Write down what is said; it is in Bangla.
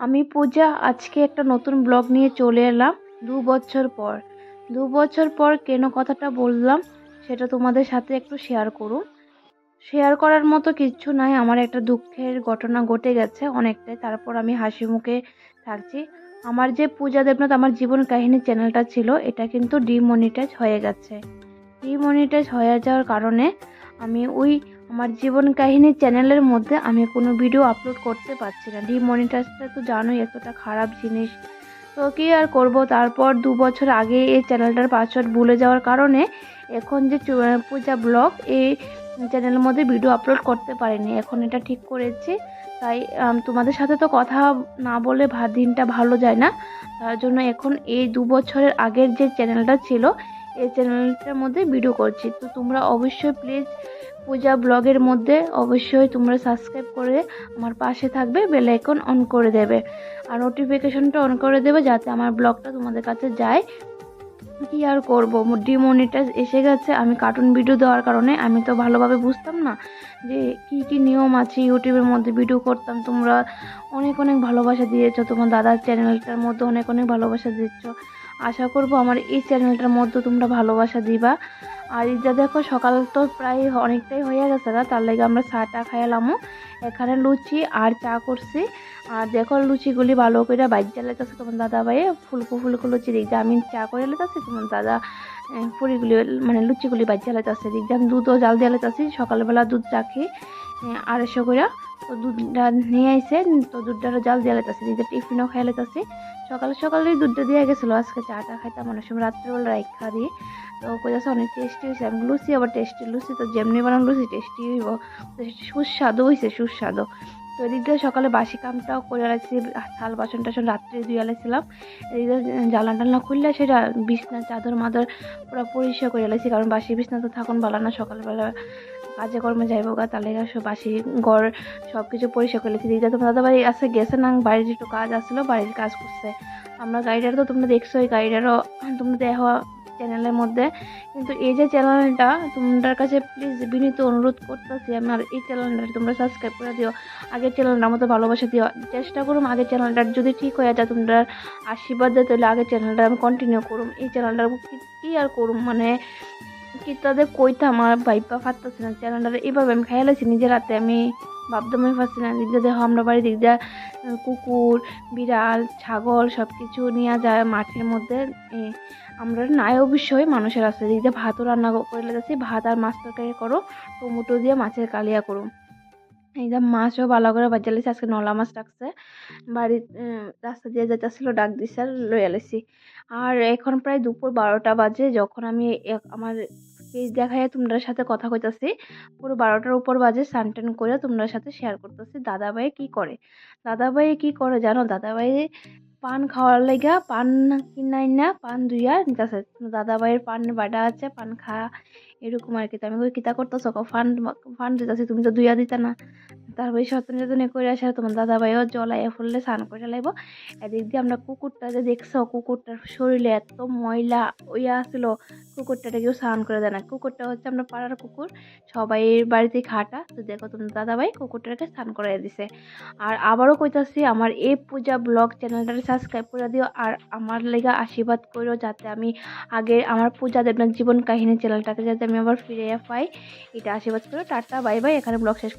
আমি পূজা আজকে একটা নতুন ব্লগ নিয়ে চলে এলাম ২ বছর পর। ২ বছর পর কেন কথাটা বললাম সেটা তোমাদের সাথে একটু শেয়ার করুন। শেয়ার করার মতো কিচ্ছু নাই, আমার একটা দুঃখের ঘটনা ঘটে গেছে অনেকটাই, তারপর আমি হাসি মুখে থাকছি। আমার যে পূজা দেবনাথ আমার জীবন কাহিনী চ্যানেলটা ছিল, এটা কিন্তু ডিমনিটাইজ হয়ে গেছে। ডিমনিটাইজ হয়ে যাওয়ার কারণে আমি আমার জীবন কাহিনী চ্যানেলের মধ্যে আমি কোনো ভিডিও আপলোড করতে পারছি না। ডিমনিটাইজটা তো জানোই এতটা খারাপ জিনিস। তো কি আর করব, তারপর ২ বছর আগে এই চ্যানেলটার পাসওয়ার্ড ভুলে যাওয়ার কারণে এখন যে পূজা ব্লগ এই চ্যানেলের মধ্যে ভিডিও আপলোড করতে পারিনি। এখন এটা ঠিক করেছি, তাই তোমাদের সাথে তো কথা না বলে দিনটা ভালো যায় না। তার জন্য এখন এই ২ বছরের আগের যে চ্যানেলটা ছিল এই চ্যানেলটার মধ্যে ভিডিও করছি। তো তোমরা অবশ্যই প্লিজ পূজা ব্লগের মধ্যে অবশ্যই তোমরা সাবস্ক্রাইব করে আমার পাশে থাকবে, বেল আইকন অন করে দেবে আর নোটিফিকেশনটা অন করে দেবে যাতে আমার ব্লগটা তোমাদের কাছে যায়। কি আর করব, ডিমনিটাইজ এসে গেছে। আমি কার্টুন ভিডিও দেওয়ার কারণে আমি তো ভালোভাবে বুঝতাম না যে কি কি নিয়ম আছে ইউটিউবের মধ্যে। ভিডিও করতাম, তোমরা অনেক অনেক ভালোবাসা দিয়েছো, তোমার দাদার চ্যানেলটার মধ্যে অনেক অনেক ভালোবাসা দিচ্ছ। আশা করব আমার এই চ্যানেলটার মধ্যে তোমরা ভালোবাসা দিবা। আর এই যে দেখো সকাল তো প্রায় অনেকটাই হয়ে গেছে না, তার লাগে আমরা চাটা খাইলামও। এখানে লুচি আর চা করছি। আর দেখো লুচিগুলি ভালো করে বাইজা লেগেছে তোমার দাদা ভাইয়ে ফুলকো ফুলকো লুচি দিক দিয়ে আমি চা করে লেগেছি, তোমার দাদা পুরিগুলি মানে লুচিগুলি বাইজা লেগেছে দিক দিয়ে আমি দুধও জাল দিয়ে লেগেছি। সকালবেলা দুধ রাখি ২৫০ করে, তো দুধটা নিয়ে আইসে, তো দুধটারও জাল দিয়ে লেগেছে দিক দিয়ে টিফিনও খাই লেগেছি। সকালে সকালেই দুধটা দিয়ে গেছিলো, আজকে চাটা খাইতাম অনেক সময় রাত্রেবেলা রাখা দিই। তো কইতাছে অনেক টেস্টি হয়েছে। আমি লুচি আবার টেস্টি, লুচি তো যেমনি বানানো লুচি টেস্টি হইব, সুস্বাদু হয়েছে সুস্বাদু। তো এদিক দিয়ে সকালে বাসি কামটাও করে রাখছি, থাল বাসন টাসন রাত্রে ধুয়ে রাখছিলাম। এদিক দিয়ে জ্বালান টালনা খুললে সেটা বিছনা চাদর মাদর পুরো পরিষ্কার করে রাখছি, কারণ বাসি বিছনা তো থাকুন ভালো না, সকালবেলা কাজে কর্মে যাইব গা, তাহলে বাসি ঘর সব কিছু পরিষ্কার করে রেখেছি। দিক দিয়ে তোমার দাদা বাড়ি আছে গেছে না, বাড়ির একটু কাজ আসলো, বাড়ির কাজ করছে। আমরা গাড়িটার তো তোমরা দেখছো, এই গাড়িটারও তোমরা দেখো চ্যানেলের মধ্যে। কিন্তু এই যে চ্যানেলটা তোমাদের কাছে প্লিজ বিনীত অনুরোধ করতেছি, আমার এই চ্যানেলটা তোমরা সাবস্ক্রাইব করে দিও। আগের চ্যানেলটার মতো ভালোবাসা দিও, চেষ্টা করুম আগের চ্যানেলটার যদি ঠিক হয়ে যায় তোমরা আশীর্বাদ দেয়, তাহলে আগের চ্যানেলটা আমি কন্টিনিউ করুম। এই চ্যানেলটার কি আর করুম, মানে কি তাদের কইতাম আর ভাইপা ফাটতেছে না। চ্যানেলটা এইভাবে আমি খেয়ালেছি নিজের হাতে, আমি ভাবদামই পাচ্ছি না। দিক দিয়ে দেখো আমরা বাড়ির দিক দিয়ে কুকুর বিড়াল ছাগল সব কিছু নিয়ে যায় মাঠের মধ্যে। আমরা নাই অবশ্যই মানুষের আছে। দিক দিয়ে ভাতও রান্না করে লেগেছি, ভাত আর মাছ তরকারি করো, টমেটো দিয়ে মাছের কালিয়া করো। এই যে মাছও ভালো করে বাজা লেছি, আজকে নলা মাছ রাখছে বাড়ির রাস্তা দিয়ে যেতেছিল, ডাক দিছে লই আলেছি। আর এখন প্রায় দুপুর ১২টা বাজে, যখন আমি আমার পেজ দেখায় তোমাদের সাথে কথা কইতাছি। পুরো ১২টার উপর বাজে, স্নান করে তোমাদের সাথে শেয়ার করতেছি। দাদাভাই কি করে, দাদাভাই কি করে জানো, দাদাভাই পান খাওয়ার লাইগা পান কিনাই না পান দুইয়া যাচ্ছে। দাদাভাইয়ের পান বাটা আছে, পান খা এরকম আর কি। তো আমি কই কিতা করতেছ, ফান ফান দিতেছি, তুমি তো দুইয়া দিতা না। তারপরে সতনে করে আসে তোমার দাদা ভাইও জলাইয়া ফুললে স্নান করে লাইব। এদিক দিয়ে আমরা কুকুরটা যে দেখছো, কুকুরটার শরীরে এত ময়লা ওইয়া আসছিল, কুকুরটাকে কেউ স্নান করে দেয় না। কুকুরটা হচ্ছে আমরা পাড়ার কুকুর, সবাই বাড়িতে খাটা। তো দেখো তোমার দাদা ভাই কুকুরটাকে স্নান করাই দিছে। আর আবারও কইতাছি আমার এই পূজা ব্লগ চ্যানেলটাকে সাবস্ক্রাইব করে দিও, আর আমার লেগা আশীর্বাদ করো যাতে আমি আগে আমার পূজা দেবনাথ জীবন কাহিনী চ্যানেলটাকে যাতে আমি আবার ফিরে পাই, এটা আশীর্বাদ করো। টাটা বাই বাই, এখানে ব্লগ শেষ।